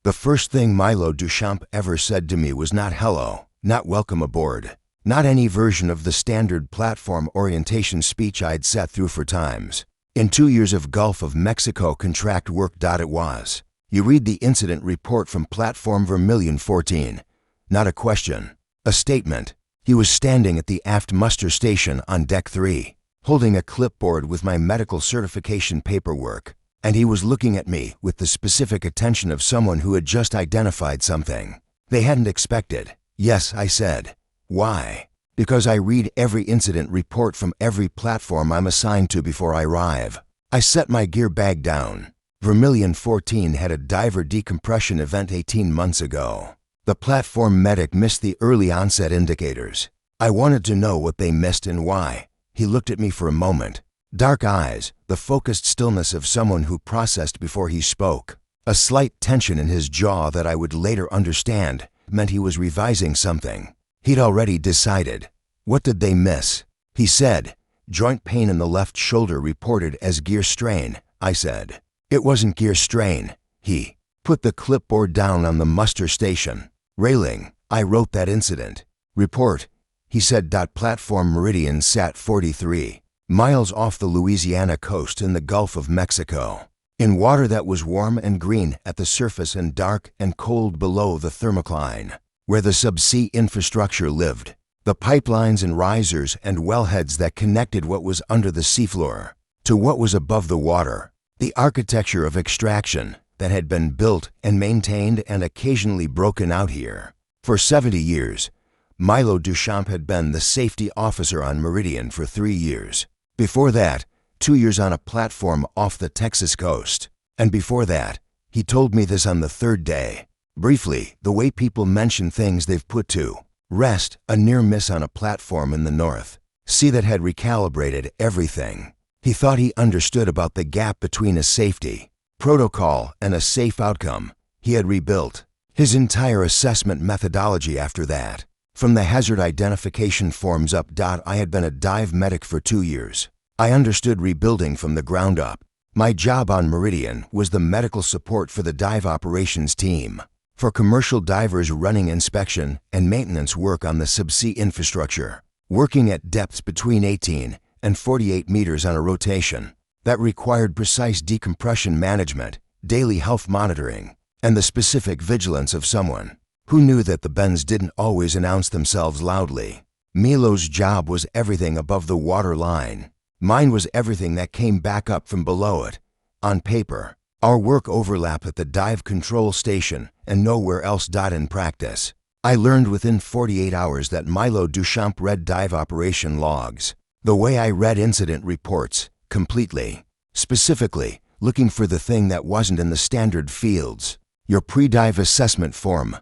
The first thing Milo Duchamp ever said to me was not hello, not welcome aboard, not any version of the standard platform orientation speech I'd sat through for times. In 2 years of Gulf of Mexico contract work. It was. You read the incident report from platform Vermilion 14. Not a question. A statement. He was standing at the aft muster station on deck 3, holding a clipboard with my medical certification paperwork, and he was looking at me with the specific attention of someone who had just identified something they hadn't expected. Yes, I said. Why? Because I read every incident report from every platform I'm assigned to before I arrive. I set my gear bag down. Vermilion 14 had a diver decompression event 18 months ago. The platform medic missed the early onset indicators. I wanted to know what they missed and why. He looked at me for a moment. Dark eyes, the focused stillness of someone who processed before he spoke. A slight tension in his jaw that I would later understand meant he was revising something. He'd already decided. What did they miss? He said. Joint pain in the left shoulder reported as gear strain, I said. It wasn't gear strain. He put the clipboard down on the muster station railing. I wrote that incident report. He said. Platform Meridian sat 43 miles off the Louisiana coast in the Gulf of Mexico, in water that was warm and green at the surface and dark and cold below the thermocline, where the subsea infrastructure lived, the pipelines and risers and wellheads that connected what was under the seafloor to what was above the water, the architecture of extraction that had been built and maintained and occasionally broken out here. For 70 years, Milo Duchamp had been the safety officer on Meridian for 3 years. Before that, 2 years on a platform off the Texas coast. And before that, he told me this on the 3rd day. Briefly, the way people mention things they've put to rest, a near miss on a platform in the North Sea that had recalibrated everything. He thought he understood about the gap between a safety protocol and a safe outcome. He had rebuilt his entire assessment methodology after that. From the hazard identification forms up. I had been a dive medic for 2 years. I understood rebuilding from the ground up. My job on Meridian was the medical support for the dive operations team, for commercial divers running inspection and maintenance work on the subsea infrastructure, working at depths between 18 and 48 meters on a rotation that required precise decompression management, daily health monitoring, and the specific vigilance of someone who knew that the bends didn't always announce themselves loudly. Milo's job was everything above the water line. Mine was everything that came back up from below it. On paper, our work overlapped at the dive control station and nowhere else. In practice, I learned within 48 hours that Milo Duchamp read dive operation logs the way I read incident reports, completely. Specifically, looking for the thing that wasn't in the standard fields. Your pre-dive assessment form,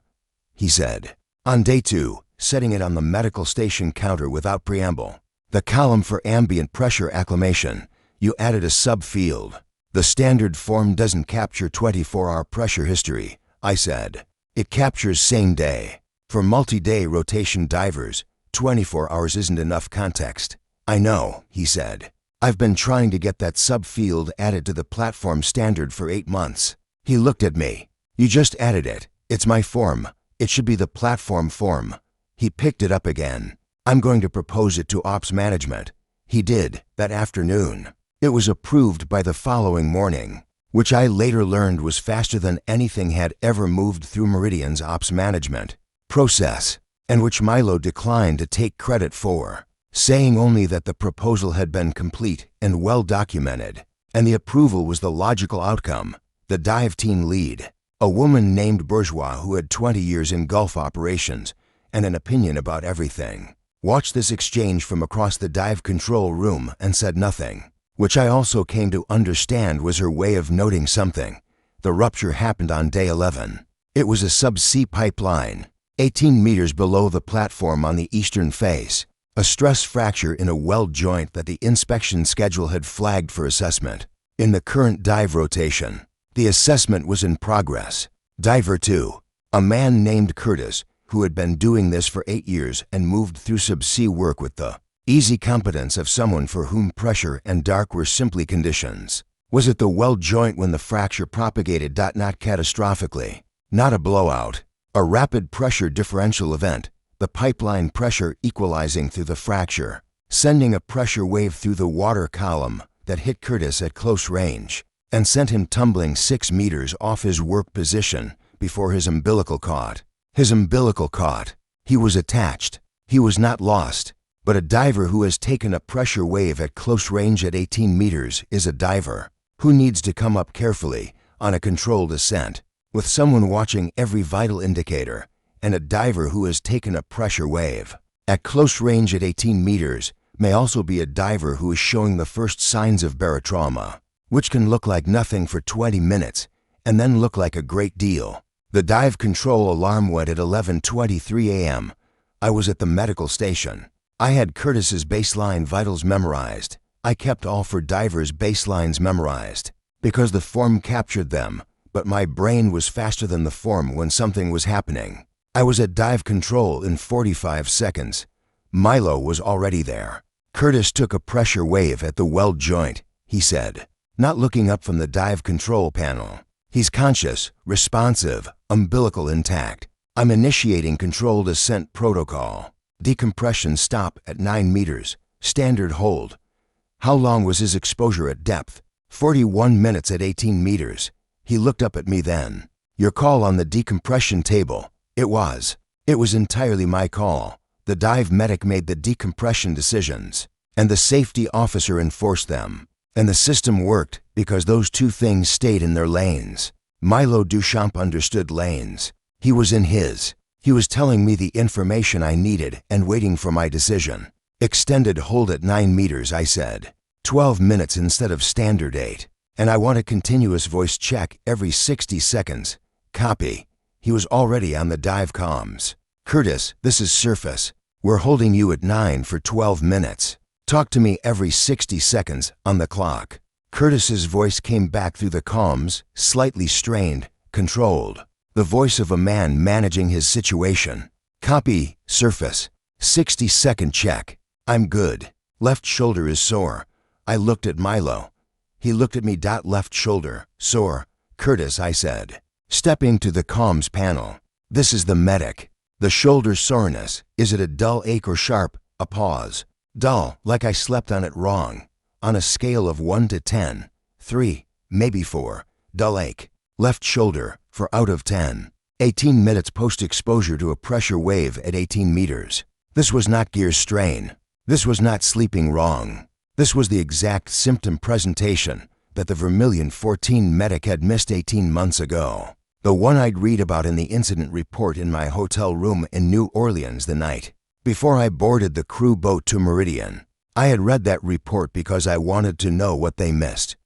he said. On day 2, setting it on the medical station counter without preamble. The column for ambient pressure acclimation, you added a sub-field. The standard form doesn't capture 24-hour pressure history, I said. It captures same day. For multi-day rotation divers, 24 hours isn't enough context. I know, he said. I've been trying to get that sub-field added to the platform standard for 8 months. He looked at me. You just added it. It's my form. It should be the platform form. He picked it up again. I'm going to propose it to ops management. He did, that afternoon. It was approved by the following morning, which I later learned was faster than anything had ever moved through Meridian's ops management process, and which Milo declined to take credit for, saying only that the proposal had been complete and well documented, and the approval was the logical outcome. The dive team lead, a woman named Bourgeois who had 20 years in Gulf operations and an opinion about everything, watched this exchange from across the dive control room and said nothing, which I also came to understand was her way of noting something. The rupture happened on day 11. It was a subsea pipeline, 18 meters below the platform on the eastern face, a stress fracture in a weld joint that the inspection schedule had flagged for assessment. In the current dive rotation, the assessment was in progress. Diver 2, a man named Curtis, who had been doing this for 8 years and moved through subsea work with the easy competence of someone for whom pressure and dark were simply conditions, was at the weld joint when the fracture propagated. Not catastrophically. Not a blowout. A rapid pressure differential event, the pipeline pressure equalizing through the fracture, sending a pressure wave through the water column that hit Curtis at close range and sent him tumbling 6 meters off his work position before his umbilical caught. His umbilical caught. He was attached. He was not lost. But a diver who has taken a pressure wave at close range at 18 meters is a diver who needs to come up carefully on a controlled ascent, with someone watching every vital indicator, and a diver who has taken a pressure wave at close range at 18 meters may also be a diver who is showing the first signs of barotrauma, which can look like nothing for 20 minutes and then look like a great deal. The dive control alarm went at 11:23 a.m. I was at the medical station. I had Curtis's baseline vitals memorized. I kept all for divers' baselines memorized because the form captured them, but my brain was faster than the form when something was happening. I was at dive control in 45 seconds. Milo was already there. Curtis took a pressure wave at the weld joint, he said, not looking up from the dive control panel. He's conscious, responsive, umbilical intact. I'm initiating controlled ascent protocol. Decompression stop at 9 meters. Standard hold. How long was his exposure at depth? 41 minutes at 18 meters. He looked up at me then. Your call on the decompression table. It was entirely my call. The dive medic made the decompression decisions, and the safety officer enforced them. And the system worked because those two things stayed in their lanes. Milo Duchamp understood lanes. He was in his. He was telling me the information I needed and waiting for my decision. Extended hold at 9 meters, I said. 12 minutes instead of standard 8. And I want a continuous voice check every 60 seconds. Copy. He was already on the dive comms. Curtis, this is surface. We're holding you at 9 for 12 minutes. Talk to me every 60 seconds on the clock. Curtis's voice came back through the comms, slightly strained, controlled. The voice of a man managing his situation. Copy, surface. 60-second check. I'm good. Left shoulder is sore. I looked at Milo. He looked at me. Left shoulder, sore. Curtis, I said. Stepping to the comms panel. This is the medic. The shoulder soreness. Is it a dull ache or sharp? A pause. Dull, like I slept on it wrong. On a scale of 1 to 10. 3, maybe 4. Dull ache. Left shoulder, for out of 10. 18 minutes post-exposure to a pressure wave at 18 meters. This was not gear strain. This was not sleeping wrong. This was the exact symptom presentation that the Vermilion 14 medic had missed 18 months ago. The one I'd read about in the incident report in my hotel room in New Orleans the night before I boarded the crew boat to Meridian. I had read that report because I wanted to know what they missed.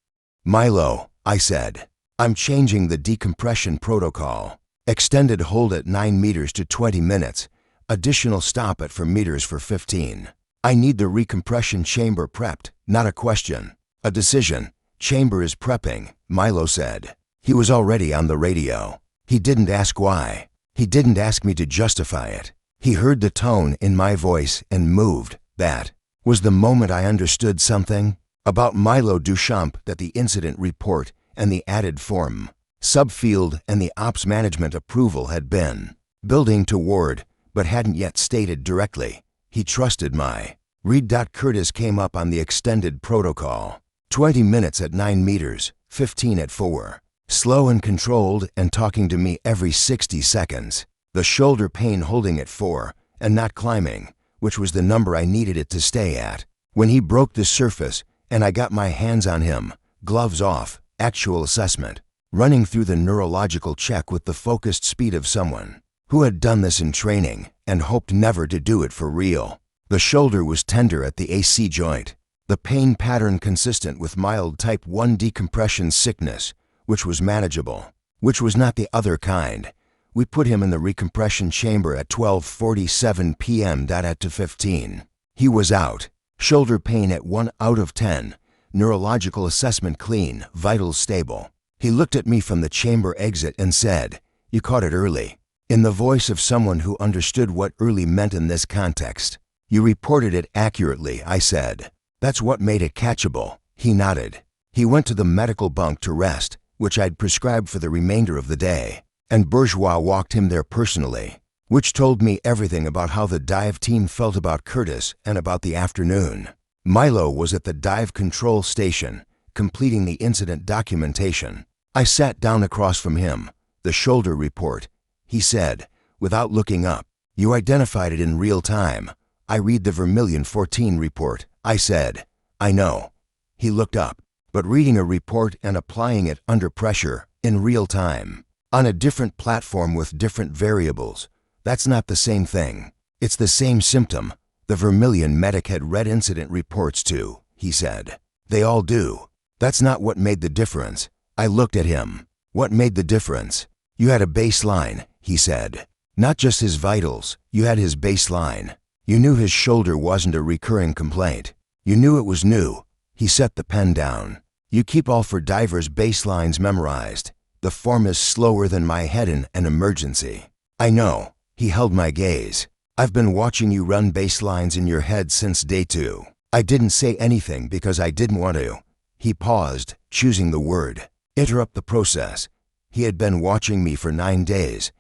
Milo, I said, I'm changing the decompression protocol. Extended hold at 9 meters to 20 minutes. Additional stop at 4 meters for 15. I need the recompression chamber prepped, not a question. A decision. Chamber is prepping, Milo said. He was already on the radio. He didn't ask why. He didn't ask me to justify it. He heard the tone in my voice and moved. That was the moment I understood something about Milo Duchamp that the incident report and the added form, subfield and the ops management approval had been building toward, but hadn't yet stated directly. He trusted my read. Curtis came up on the extended protocol. 20 minutes at 9 meters, 15 at 4. Slow and controlled and talking to me every 60 seconds. The shoulder pain holding at 4 and not climbing, which was the number I needed it to stay at. When he broke the surface and I got my hands on him, gloves off, actual assessment, running through the neurological check with the focused speed of someone who had done this in training and hoped never to do it for real. The shoulder was tender at the AC joint. The pain pattern consistent with mild type 1 decompression sickness, which was manageable, which was not the other kind. We put him in the recompression chamber at 12:47 p.m. At 2:15. He was out. Shoulder pain at 1 out of 10. Neurological assessment clean, vitals stable. He looked at me from the chamber exit and said, "You caught it early." In the voice of someone who understood what early meant in this context. "You reported it accurately," I said. "That's what made it catchable." He nodded. He went to the medical bunk to rest, which I'd prescribed for the remainder of the day. and Bourgeois walked him there personally, which told me everything about how the dive team felt about Curtis and about the afternoon. Milo was at the dive control station, completing the incident documentation. I sat down across from him. The shoulder report, he said, without looking up. You identified it in real time. I read the Vermilion 14 report, I said. I know. He looked up. But reading a report and applying it under pressure, in real time, on a different platform with different variables, that's not the same thing. It's the same symptom. The Vermilion medic had read incident reports too, he said. They all do. That's not what made the difference. I looked at him. What made the difference? You had a baseline, he said. Not just his vitals, you had his baseline. You knew his shoulder wasn't a recurring complaint. You knew it was new. He set the pen down. You keep all for divers' baselines memorized. The form is slower than my head in an emergency. I know. He held my gaze. I've been watching you run baselines in your head since day 2. I didn't say anything because I didn't want to. He paused, choosing the word. Interrupt the process. He had been watching me for 9 days.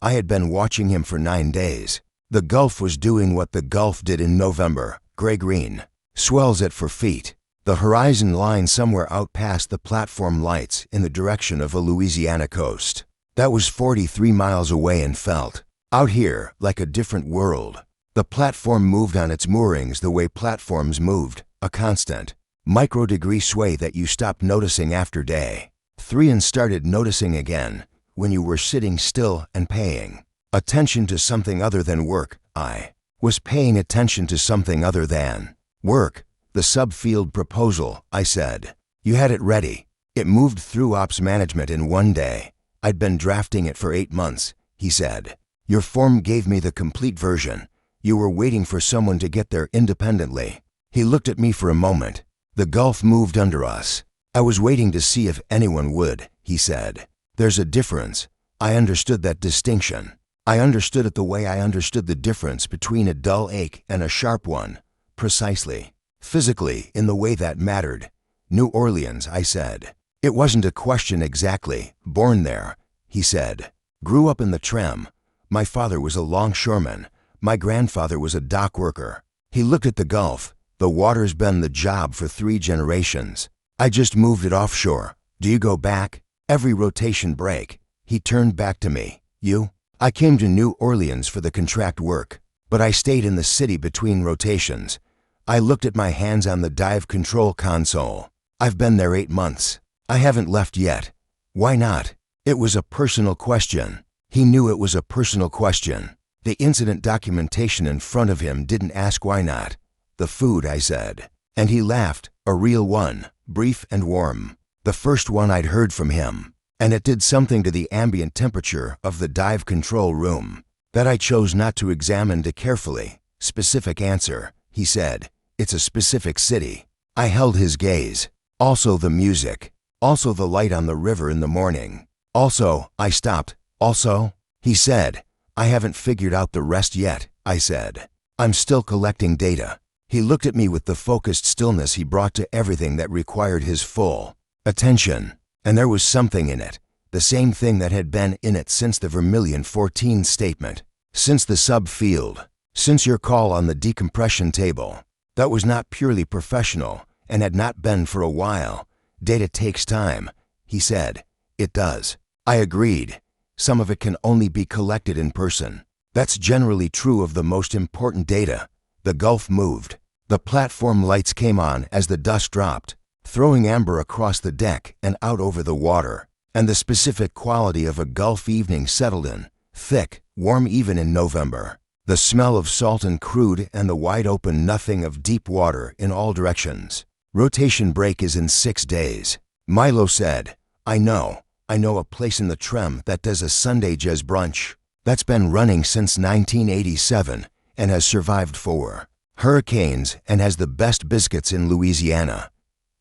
I had been watching him for 9 days. The Gulf was doing what the Gulf did in November, gray-green. Swells at 4 feet. The horizon line somewhere out past the platform lights in the direction of a Louisiana coast. That was 43 miles away and felt, out here, like a different world. The platform moved on its moorings the way platforms moved, a constant, micro-degree sway that you stopped noticing after day 3 and started noticing again when you were sitting still and paying attention to something other than work. I was paying attention to something other than work. The subfield proposal, I said. You had it ready. It moved through ops management in 1 day. I'd been drafting it for 8 months, he said. Your form gave me the complete version. You were waiting for someone to get there independently. He looked at me for a moment. The Gulf moved under us. I was waiting to see if anyone would, he said. There's a difference. I understood that distinction. I understood it the way I understood the difference between a dull ache and a sharp one. Precisely. Physically, in the way that mattered. New Orleans, I said. It wasn't a question exactly. Born there, he said. Grew up in the Tran. My father was a longshoreman. My grandfather was a dock worker. He looked at the Gulf. The water's been the job for 3 generations. I just moved it offshore. Do you go back? Every rotation break. He turned back to me. You? I came to New Orleans for the contract work, but I stayed in the city between rotations. I looked at my hands on the dive control console. I've been there 8 months. I haven't left yet. Why not? It was a personal question. He knew it was a personal question. The incident documentation in front of him didn't ask why not. The food, I said. And he laughed, a real one, brief and warm. The first one I'd heard from him. And it did something to the ambient temperature of the dive control room that I chose not to examine too carefully. Specific answer, he said. It's a specific city. I held his gaze. Also the music. Also the light on the river in the morning. Also, I stopped. Also, he said. I haven't figured out the rest yet, I said. I'm still collecting data. He looked at me with the focused stillness he brought to everything that required his full attention. And there was something in it. The same thing that had been in it since the Vermilion 14 statement. Since the subfield. Since your call on the decompression table. That was not purely professional and had not been for a while. Data takes time, he said. It does. I agreed. Some of it can only be collected in person. That's generally true of the most important data. The Gulf moved. The platform lights came on as the dust dropped, throwing amber across the deck and out over the water. And the specific quality of a Gulf evening settled in, thick, warm even in November. The smell of salt and crude and the wide-open nothing of deep water in all directions. Rotation break is in 6 days. Milo said, I know a place in the Tran that does a Sunday jazz brunch. That's been running since 1987 and has survived 4 hurricanes and has the best biscuits in Louisiana.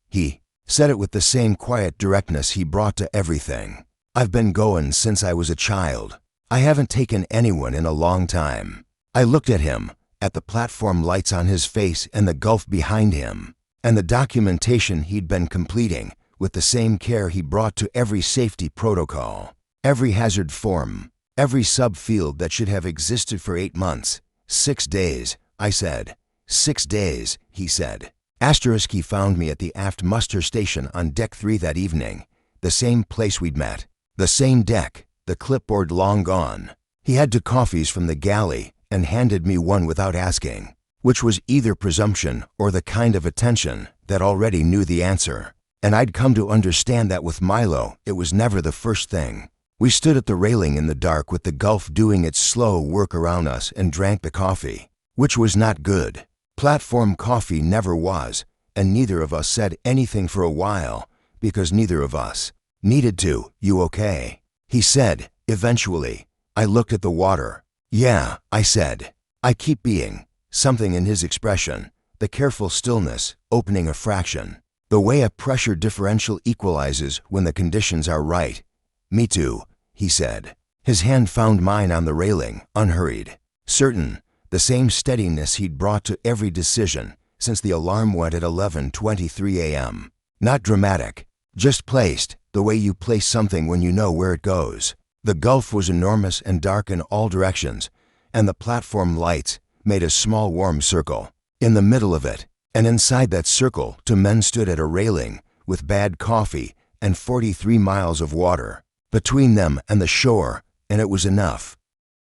He said it with the same quiet directness he brought to everything. I've been going since I was a child. I haven't taken anyone in a long time. I looked at him, at the platform lights on his face and the Gulf behind him, and the documentation he'd been completing with the same care he brought to every safety protocol. Every hazard form, every subfield that should have existed for 8 months. 6 days, I said. 6 days, he said. Asterisk, he found me at the aft muster station on deck 3 that evening. The same place we'd met. The same deck, the clipboard long gone. He had 2 coffees from the galley and handed me one without asking, which was either presumption or the kind of attention that already knew the answer. And I'd come to understand that with Milo, it was never the first thing. We stood at the railing in the dark with the Gulf doing its slow work around us and drank the coffee, which was not good. Platform coffee never was, and neither of us said anything for a while because neither of us needed to. You okay? He said, eventually. I looked at the water. Yeah, I said. I keep being. Something in his expression, the careful stillness, opening a fraction. The way a pressure differential equalizes when the conditions are right. Me too, he said. His hand found mine on the railing, unhurried. Certain, the same steadiness he'd brought to every decision since the alarm went at 11:23 a.m. Not dramatic, just placed, the way you place something when you know where it goes. The Gulf was enormous and dark in all directions, and the platform lights made a small warm circle in the middle of it, and inside that circle 2 men stood at a railing with bad coffee and 43 miles of water between them and the shore, and it was enough.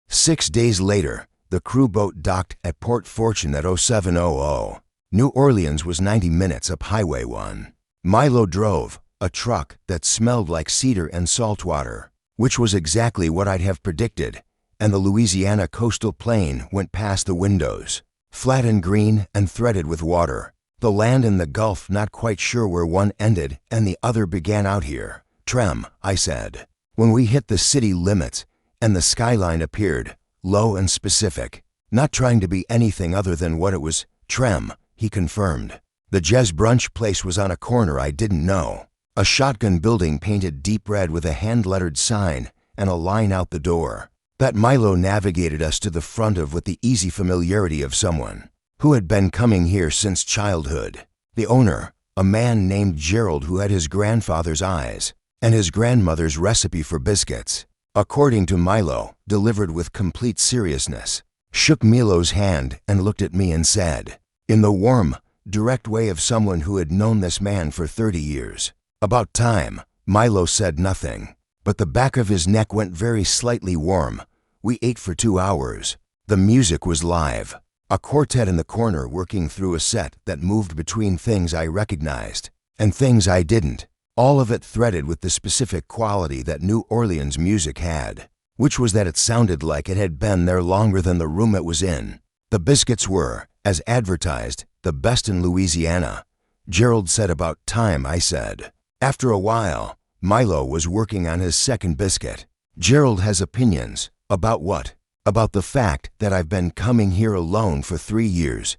6 days later, the crew boat docked at Port Fortune at 0700. New Orleans was 90 minutes up Highway 1. Milo drove a truck that smelled like cedar and saltwater, which was exactly what I'd have predicted, and the Louisiana coastal plain went past the windows, flat and green and threaded with water. The land and the Gulf not quite sure where one ended and the other began out here. Trem, I said. When we hit the city limits and the skyline appeared, low and specific, not trying to be anything other than what it was. Trem, he confirmed. The Jez brunch place was on a corner I didn't know. A shotgun building painted deep red with a hand-lettered sign and a line out the door. That Milo navigated us to the front of with the easy familiarity of someone who had been coming here since childhood. The owner, a man named Gerald who had his grandfather's eyes and his grandmother's recipe for biscuits, according to Milo, delivered with complete seriousness, shook Milo's hand and looked at me and said, in the warm, direct way of someone who had known this man for 30 years, about time. Milo said nothing, but the back of his neck went very slightly warm. We ate for 2 hours. The music was live. A quartet in the corner working through a set that moved between things I recognized and things I didn't. All of it threaded with the specific quality that New Orleans music had, which was that it sounded like it had been there longer than the room it was in. The biscuits were, as advertised, the best in Louisiana. Gerald said about time, I said. After a while, Milo was working on his second biscuit. Gerald has opinions. About what? About the fact that I've been coming here alone for 3 years.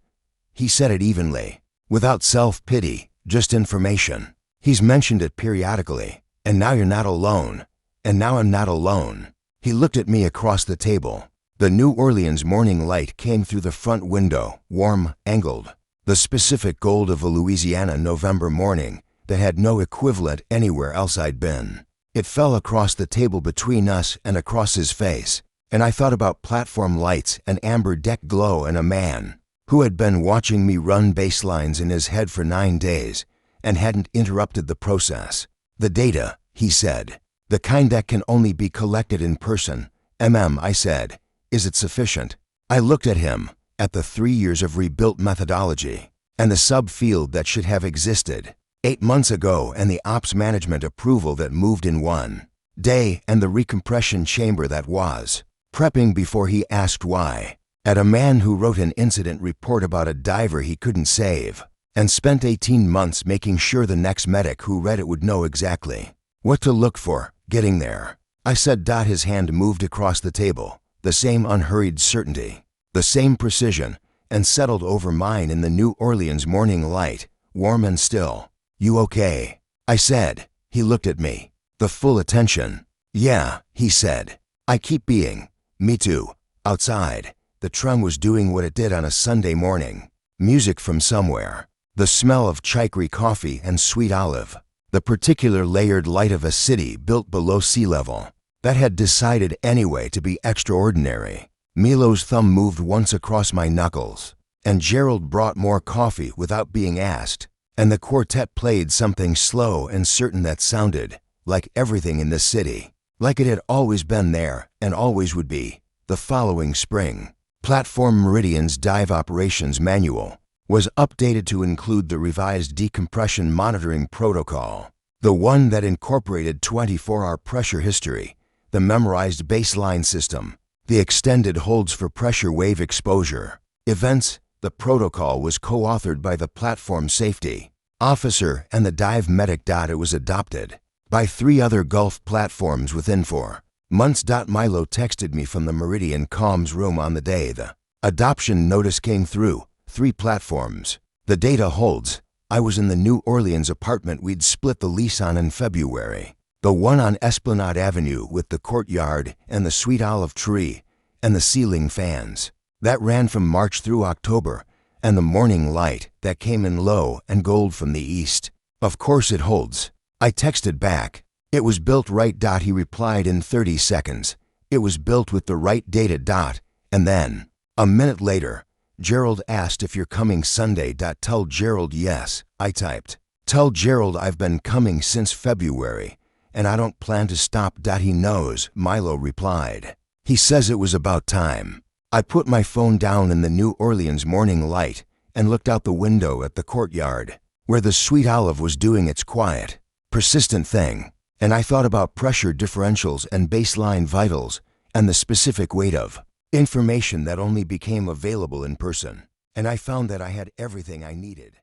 He said it evenly, without self-pity, just information. He's mentioned it periodically, and now you're not alone, and now I'm not alone. He looked at me across the table. The New Orleans morning light came through the front window, warm, angled, the specific gold of a Louisiana November morning that had no equivalent anywhere else I'd been. It fell across the table between us and across his face, and I thought about platform lights and amber deck glow and a man who had been watching me run baselines in his head for 9 days and hadn't interrupted the process. The data, he said, the kind that can only be collected in person. I said, is it sufficient? I looked at him, at the 3 years of rebuilt methodology, and the subfield that should have existed 8 months ago and the ops management approval that moved in 1 day and the recompression chamber that was prepping before he asked why. At a man who wrote an incident report about a diver he couldn't save and spent 18 months making sure the next medic who read it would know exactly what to look for getting there. I said. His hand moved across the table, the same unhurried certainty, the same precision, and settled over mine in the New Orleans morning light, warm and still. You okay? I said. He looked at me, the full attention. Yeah, he said. I keep being. Me too. Outside, the Tran was doing what it did on a Sunday morning. Music from somewhere. The smell of chicory coffee and sweet olive. The particular layered light of a city built below sea level. that had decided anyway to be extraordinary. Milo's thumb moved once across my knuckles, and Gerald brought more coffee without being asked, and the quartet played something slow and certain that sounded like everything in the city, like it had always been there and always would be. The following spring, Platform Meridian's dive operations manual was updated to include the revised decompression monitoring protocol, the one that incorporated 24-hour pressure history, the memorized baseline system, the extended holds for pressure wave exposure events. The protocol was co-authored by the platform safety officer and the dive medic. It was adopted by 3 other Gulf platforms within 4 months. Milo texted me from the Meridian comms room on the day the adoption notice came through. 3 platforms. The data holds. I was in the New Orleans apartment we'd split the lease on in February. The one on Esplanade Avenue with the courtyard and the sweet olive tree and the ceiling fans. That ran from March through October, and the morning light that came in low and gold from the east. Of course it holds. I texted back. It was built right. He replied in 30 seconds. It was built with the right data. And then, a minute later, Gerald asked if you're coming Sunday. Tell Gerald yes. I typed. Tell Gerald I've been coming since February, and I don't plan to stop. He knows, Milo replied. He says it was about time. I put my phone down in the New Orleans morning light and looked out the window at the courtyard, where the sweet olive was doing its quiet, persistent thing, and I thought about pressure differentials and baseline vitals and the specific weight of information that only became available in person, and I found that I had everything I needed.